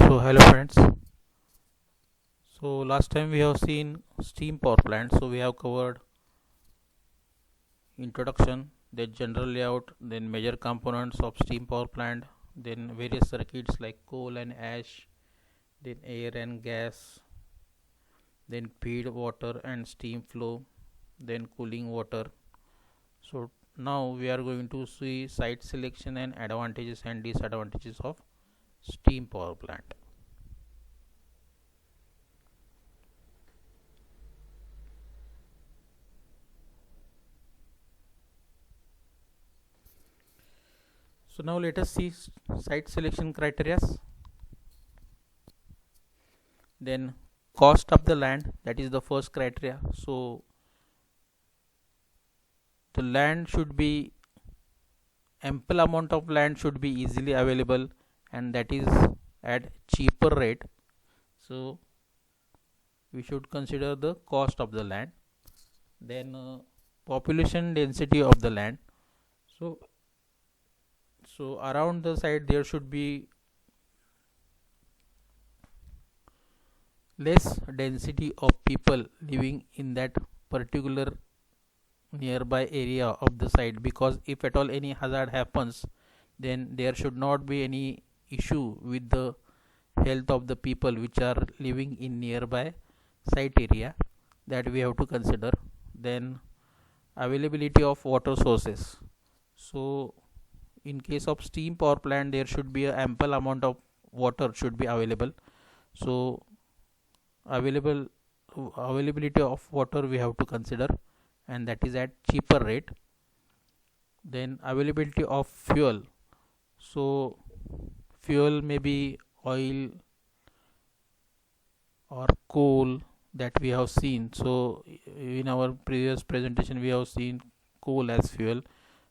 So hello friends. So last time we have seen steam power plant. So we have covered introduction, then general layout, then major components of steam power plant, then various circuits like coal and ash, then air and gas, then feed water and steam flow, then cooling water. So now we are going to see site selection and advantages and disadvantages of steam power plant. So now let us see site selection criteria. Then cost of the land, that is the first criteria. So the land should be ample amount of land should be easily available, and that is at cheaper rate. So we should consider the cost of the land. Then population density of the land. So around the site there should be less density of people living in that particular nearby area of the site, because if at all any hazard happens, then there should not be any issue with the health of the people which are living in nearby site area, that we have to consider. Then availability of water sources. So in case of steam power plant, there should be an ample amount of water should be available. So availability of water we have to consider, and that is at cheaper rate. Then availability of fuel. So fuel may be oil or coal that we have seen. So in our previous presentation we have seen coal as fuel.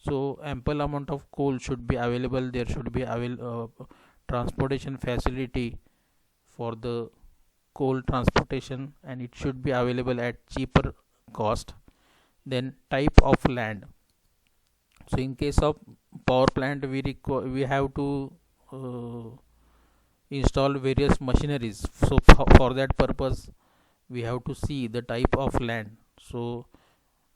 So ample amount of coal should be available. There should be transportation facility for the coal transportation, and it should be available at cheaper cost. Then type of land. So in case of power plant, we have to install various machineries. So for that purpose we have to see the type of land. So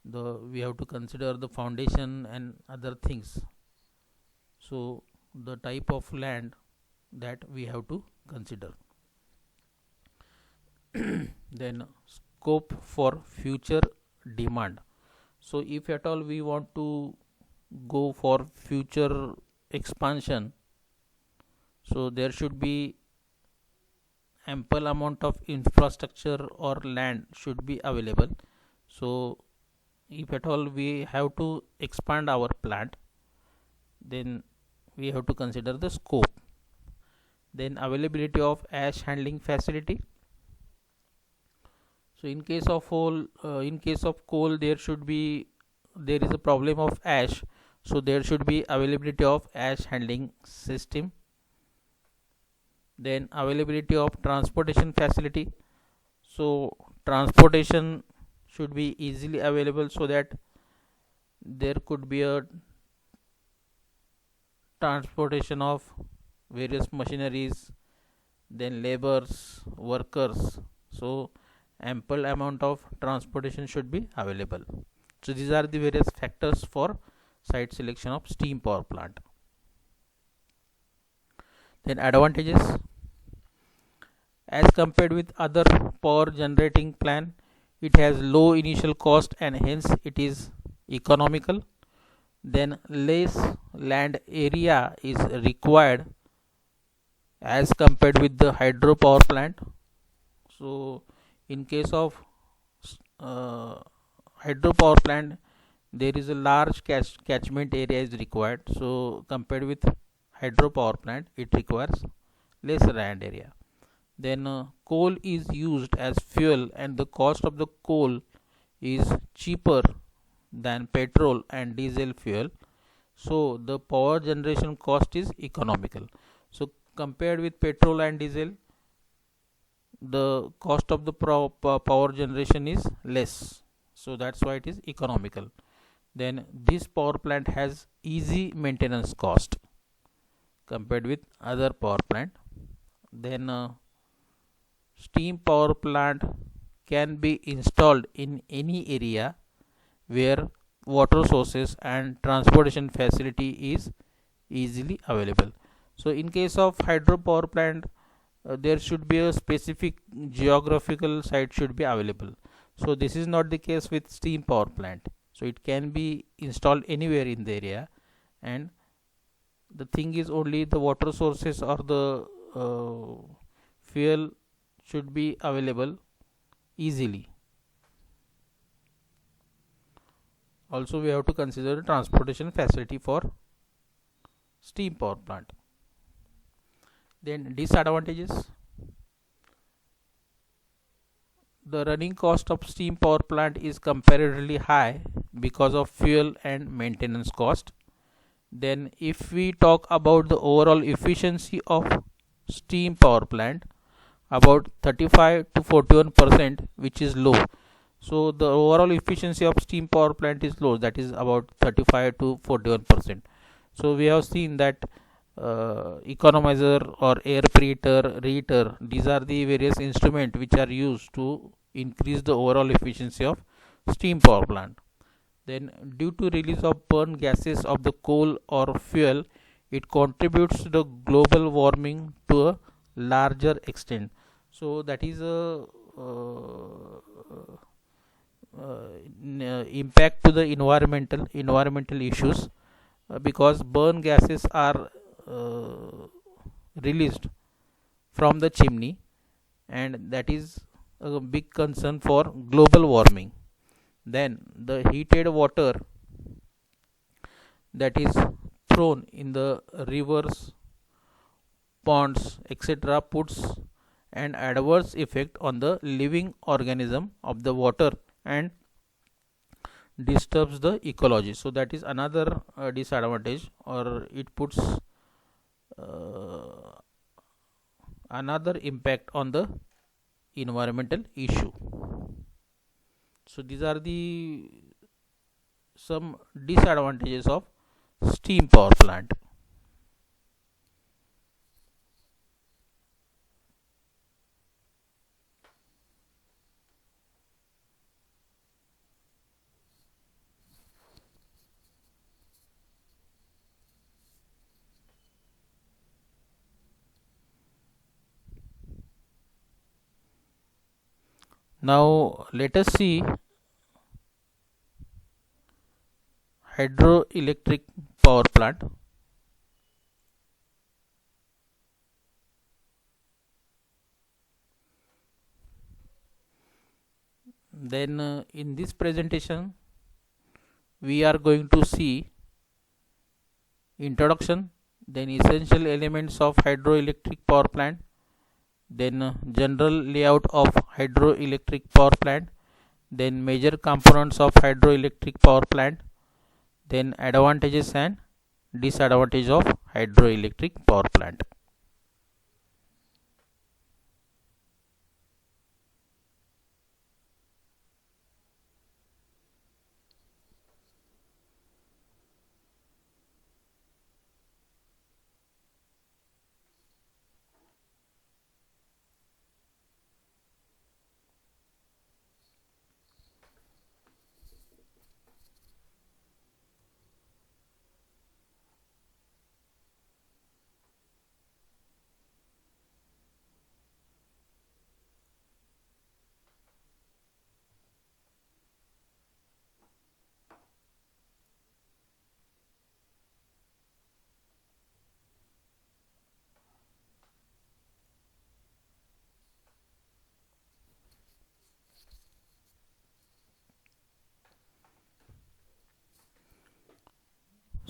we have to consider the foundation and other things. So the type of land that we have to consider. Then scope for future demand. So if at all we want to go for future expansion, so there should be ample amount of infrastructure or land should be available. So if at all we have to expand our plant, then we have to consider the scope. Then availability of ash handling facility. So in case of coal, there is a problem of ash. So there should be availability of ash handling system. Then availability of transportation facility. So transportation should be easily available, so that there could be a transportation of various machineries, then labors, workers. So ample amount of transportation should be available. So these are the various factors for site selection of steam power plant. Then advantages. As compared with other power generating plant, it has low initial cost and hence it is economical. Then less land area is required as compared with the hydro power plant. So in case of hydro power plant, there is a large catchment area is required. So compared with hydro power plant, it requires less land area. Then coal is used as fuel, and the cost of the coal is cheaper than petrol and diesel fuel. So the power generation cost is economical. So compared with petrol and diesel, the cost of the power generation is less. So that's why it is economical. Then this power plant has easy maintenance cost compared with other power plant. then steam power plant can be installed in any area where water sources and transportation facility is easily available. So in case of hydropower plant, there should be a specific geographical site should be available. So this is not the case with steam power plant. So it can be installed anywhere in the area, and the thing is only the water sources or the fuel should be available easily. Also, we have to consider the transportation facility for steam power plant. Then disadvantages: the running cost of steam power plant is comparatively high because of fuel and maintenance cost. Then if we talk about the overall efficiency of steam power plant, about 35 to 41%, which is low. So the overall efficiency of steam power plant is low, that is about 35 to 41%. So we have seen that economizer or air preheater, reheater, these are the various instruments which are used to increase the overall efficiency of steam power plant. Then due to release of burn gases of the coal or fuel, it contributes to the global warming to a larger extent. So that is a impact to the environmental issues, because burn gases are released from the chimney, and that is a big concern for global warming. Then the heated water that is thrown in the rivers, ponds, etc., puts an adverse effect on the living organism of the water and disturbs the ecology. So that is another disadvantage, or it puts another impact on the environmental issue. So these are the some disadvantages of steam power plant. Now let us see hydroelectric power plant. Then in this presentation we are going to see introduction, then essential elements of hydroelectric power plant, then general layout of hydroelectric power plant, then major components of hydroelectric power plant, then advantages and disadvantages of hydroelectric power plant.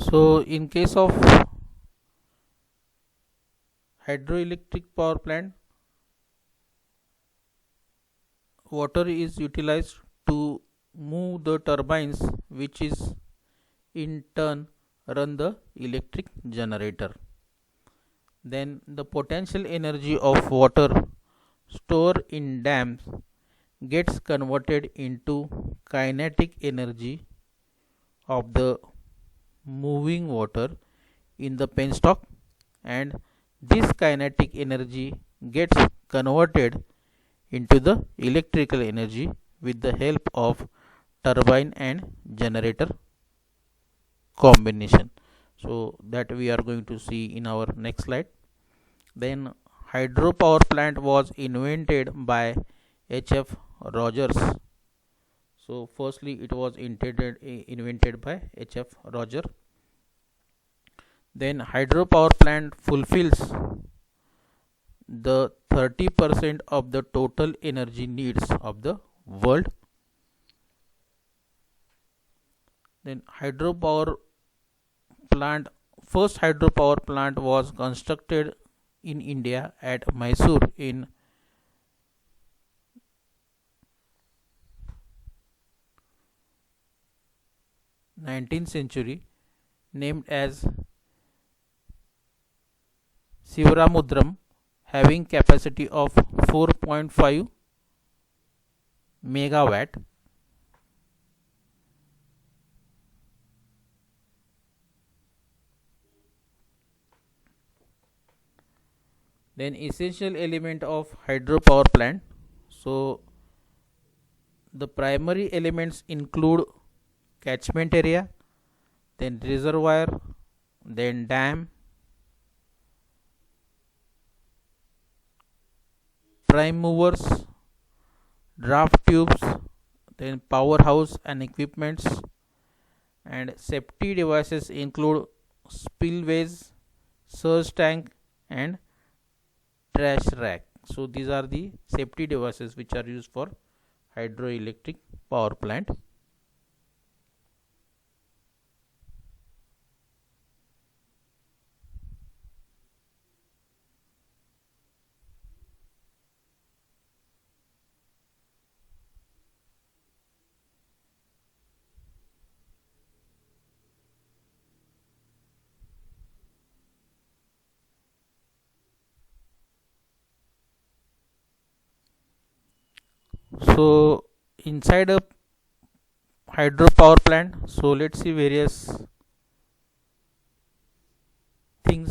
So in case of hydroelectric power plant, water is utilized to move the turbines, which is in turn run the electric generator. Then the potential energy of water stored in dams gets converted into kinetic energy of the moving water in the penstock, and this kinetic energy gets converted into the electrical energy with the help of turbine and generator combination. So that we are going to see in our next slide. Then hydropower plant was invented by H.F. Rogers. So firstly it was invented by H.F. Rogers. Then hydropower plant fulfills the 30% of the total energy needs of the world. Then first hydropower plant was constructed in India at Mysore in 19th century, named as Sivaramudram, having capacity of 4.5 megawatt. Then essential element of hydropower plant. So the primary elements include catchment area, then reservoir, then dam, prime movers, draft tubes, then powerhouse and equipments, and safety devices include spillways, surge tank, and trash rack. So these are the safety devices which are used for hydroelectric power plant. So inside a hydropower plant, so let's see various things,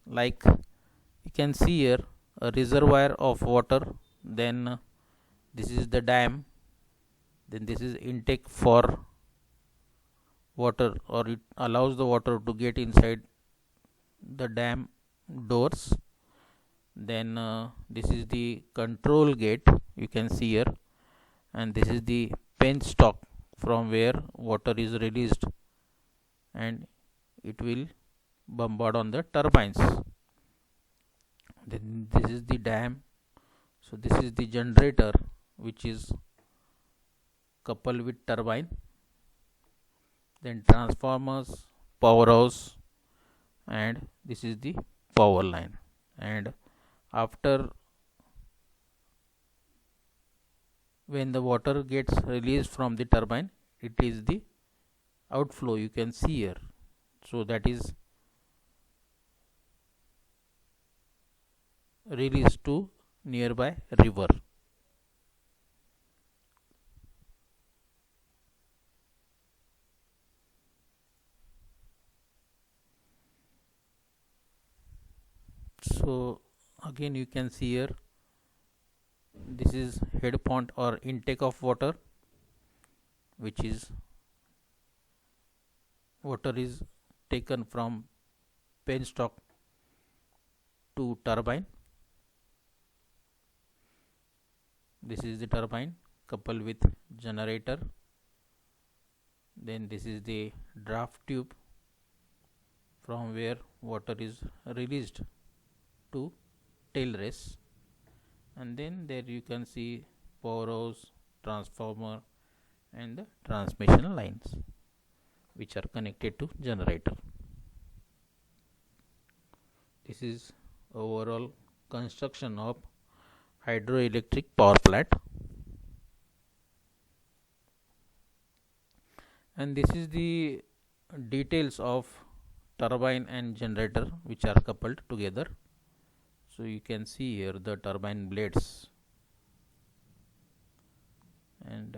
like you can see here a reservoir of water, then this is the dam, then this is intake for water, or it allows the water to get inside the dam doors. Then this is the control gate, you can see here, and this is the penstock from where water is released and it will bombard on the turbines. Then this is the dam, so this is the generator which is coupled with turbine, then transformers, powerhouse, and this is the power line. And after, when the water gets released from the turbine, it is the outflow, you can see here, so that is released to nearby river. So again you can see here, this is head pond or intake of water, which is water is taken from penstock to turbine. This is the turbine coupled with generator, then this is the draft tube from where water is released to tail race, and then there you can see powerhouse, transformer, and the transmission lines which are connected to generator. This is overall construction of hydroelectric power plant, and this is the details of turbine and generator which are coupled together. So you can see here the turbine blades, and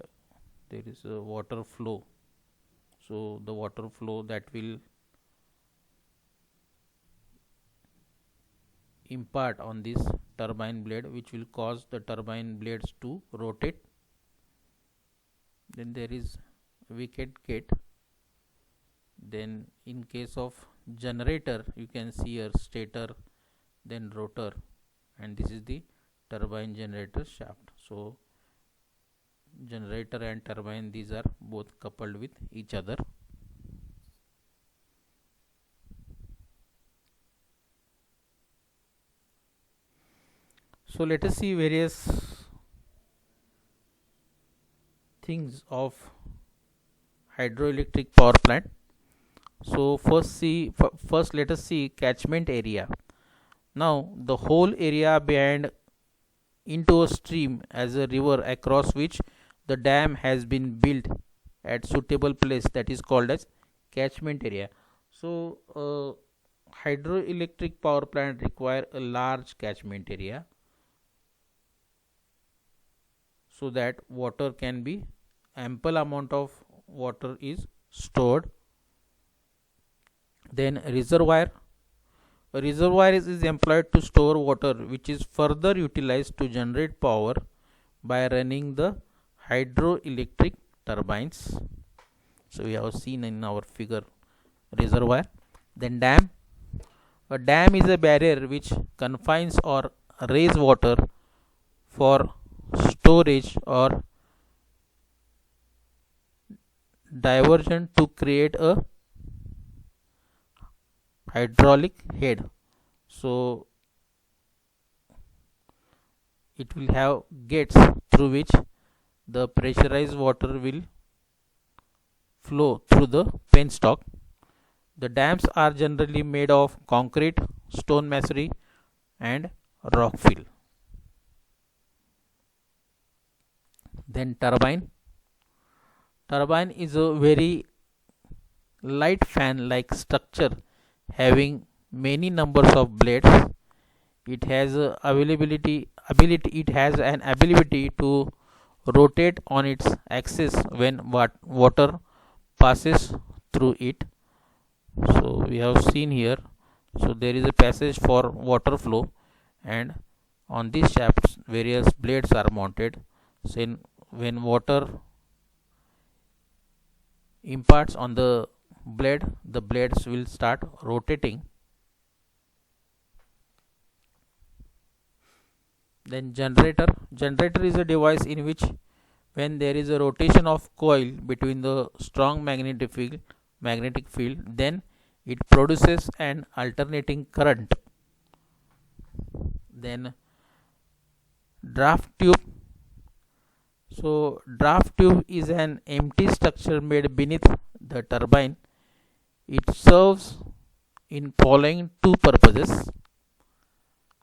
there is a water flow, so the water flow that will impart on this turbine blade, which will cause the turbine blades to rotate. Then there is wicket gate. Then in case of generator, you can see a stator, then rotor, and this is the turbine generator shaft. So generator and turbine, these are both coupled with each other. So let us see various things of hydroelectric power plant. So first let us see catchment area. Now the whole area behind into a stream as a river across which the dam has been built at suitable place, that is called as catchment area. So hydroelectric power plant require a large catchment area so that water can be, ample amount of water is stored. Then reservoir. A reservoir is employed to store water which is further utilized to generate power by running the hydroelectric turbines. So we have seen in our figure reservoir. Then dam. A dam is a barrier which confines or raise water for storage or diversion to create a hydraulic head. So it will have gates through which the pressurized water will flow through the penstock. The dams are generally made of concrete, stone masonry, and rock fill. Then turbine. Turbine is a very light fan like structure having many numbers of blades. It has an ability to rotate on its axis when water passes through it. So we have seen here, so there is a passage for water flow, and on these shafts various blades are mounted. So when water imparts on the blades will start rotating. Then generator is a device in which when there is a rotation of coil between the strong magnetic field, then it produces an alternating current. Then draft tube. So draft tube is an empty structure made beneath the turbine. It serves in following two purposes.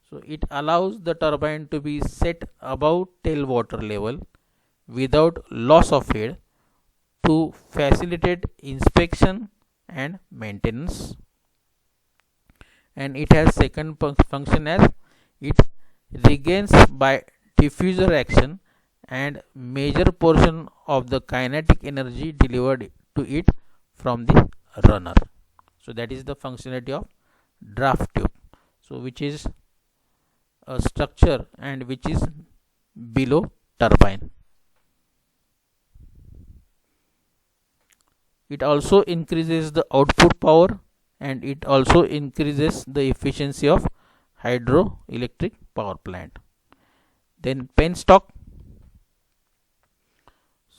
So it allows the turbine to be set above tailwater level without loss of head to facilitate inspection and maintenance. And it has second function as it regains by diffuser action and major portion of the kinetic energy delivered to it from the runner. So that is the functionality of draft tube. So which is a structure and which is below turbine. It also increases the output power and it also increases the efficiency of hydroelectric power plant. Then penstock.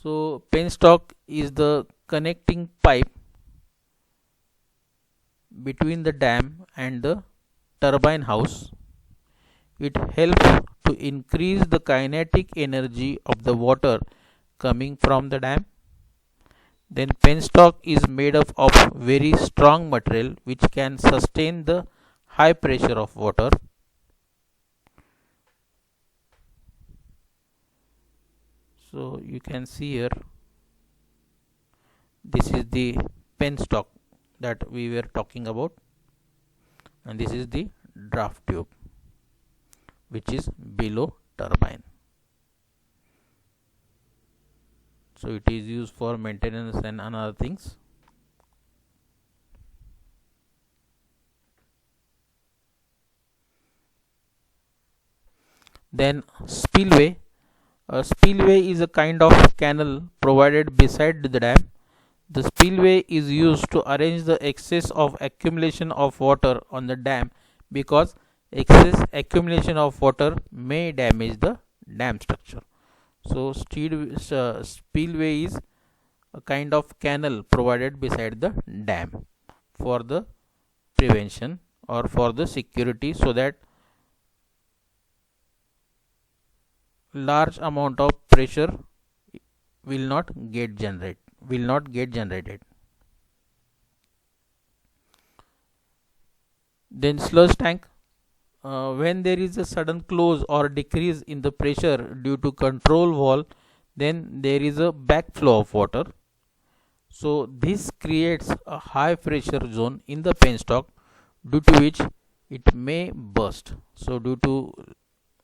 So penstock is the connecting pipe between the dam and the turbine house. It helps to increase the kinetic energy of the water coming from the dam. Then penstock is made up of very strong material which can sustain the high pressure of water. So you can see here, this is the penstock that we were talking about, and this is the draft tube which is below turbine. So it is used for maintenance and other things. Then spillway. A spillway is a kind of canal provided beside the dam. The spillway is used to arrange the excess of accumulation of water on the dam because excess accumulation of water may damage the dam structure. So spillway is a kind of canal provided beside the dam for the prevention or for the security, so that large amount of pressure will not get generated. Then sludge tank. When there is a sudden close or decrease in the pressure due to control valve, then there is a backflow of water. So this creates a high pressure zone in the penstock, due to which it may burst. So due to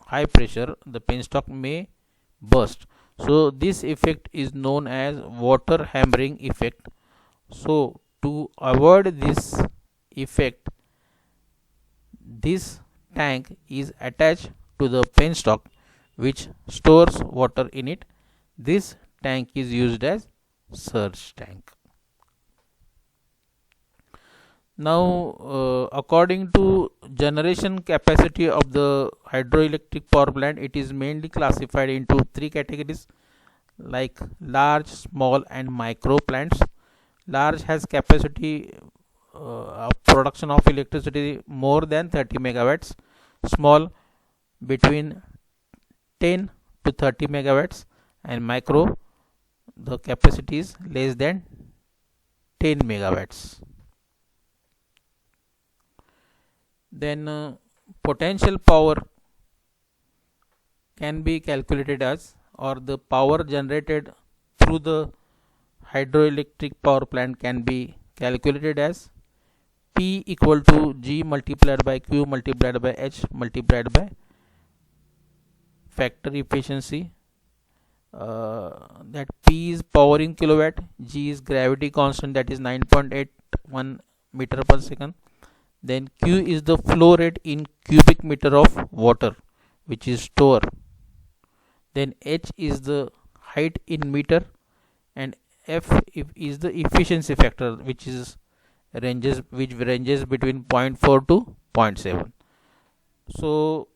high pressure, the penstock may burst. So this effect is known as water hammering effect. So to avoid this effect, this tank is attached to the penstock which stores water in it. This tank is used as surge tank. Now, according to generation capacity of the hydroelectric power plant, it is mainly classified into three categories, like large, small, and micro plants. Large has capacity of production of electricity more than 30 megawatts. Small between 10 to 30 megawatts, and micro, the capacity is less than 10 megawatts. Then potential power can be calculated as, or the power generated through the hydroelectric power plant can be calculated as P equal to G multiplied by Q multiplied by H multiplied by factor efficiency. That P is power in kilowatt, G is gravity constant, that is 9.81 meter per second. Then Q is the flow rate in cubic meter of water which is store. Then H is the height in meter, and F is the efficiency factor which ranges between 0.4 to 0.7. So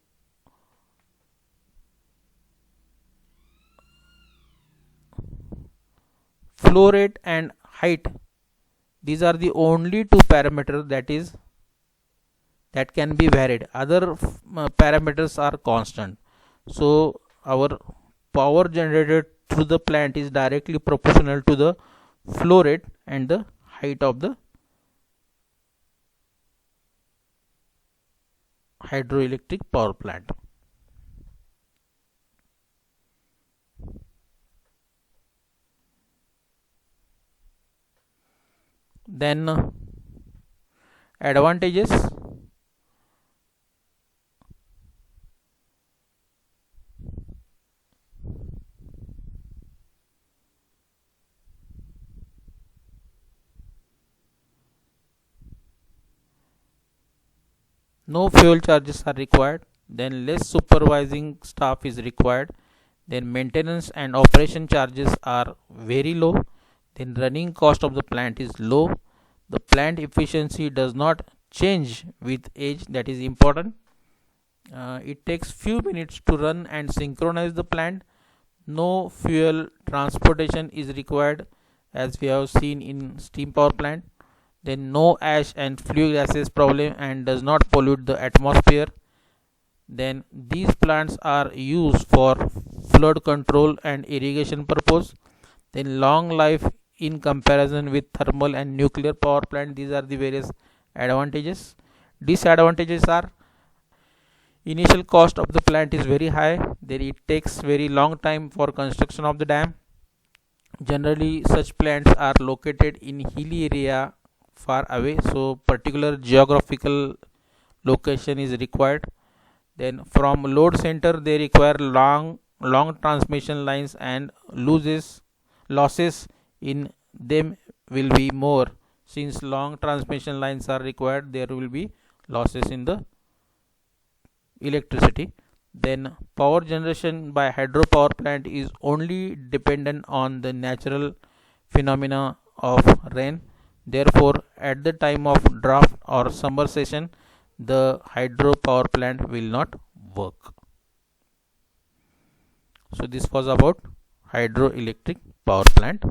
flow rate and height, these are the only two parameters that can be varied. Other parameters are constant. So our power generated through the plant is directly proportional to the flow rate and the height of the hydroelectric power plant. Then advantages. No fuel charges are required. Then less supervising staff is required. Then maintenance and operation charges are very low. Then running cost of the plant is low. The plant efficiency does not change with age, that is important. It takes few minutes to run and synchronize the plant. No fuel transportation is required, as we have seen in steam power plant. Then no ash and flue gases problem and does not pollute the atmosphere. Then these plants are used for flood control and irrigation purpose. Then long life in comparison with thermal and nuclear power plant. These are the various advantages. Disadvantages are initial cost of the plant is very high. Then it takes very long time for construction of the dam. Generally such plants are located in hilly area far away, so particular geographical location is required. Then from load center they require long transmission lines, and losses in them will be more. Since long transmission lines are required, there will be losses in the electricity. Then power generation by hydropower plant is only dependent on the natural phenomena of rain. Therefore, at the time of drought or summer session, the hydropower plant will not work. So this was about hydroelectric power plant.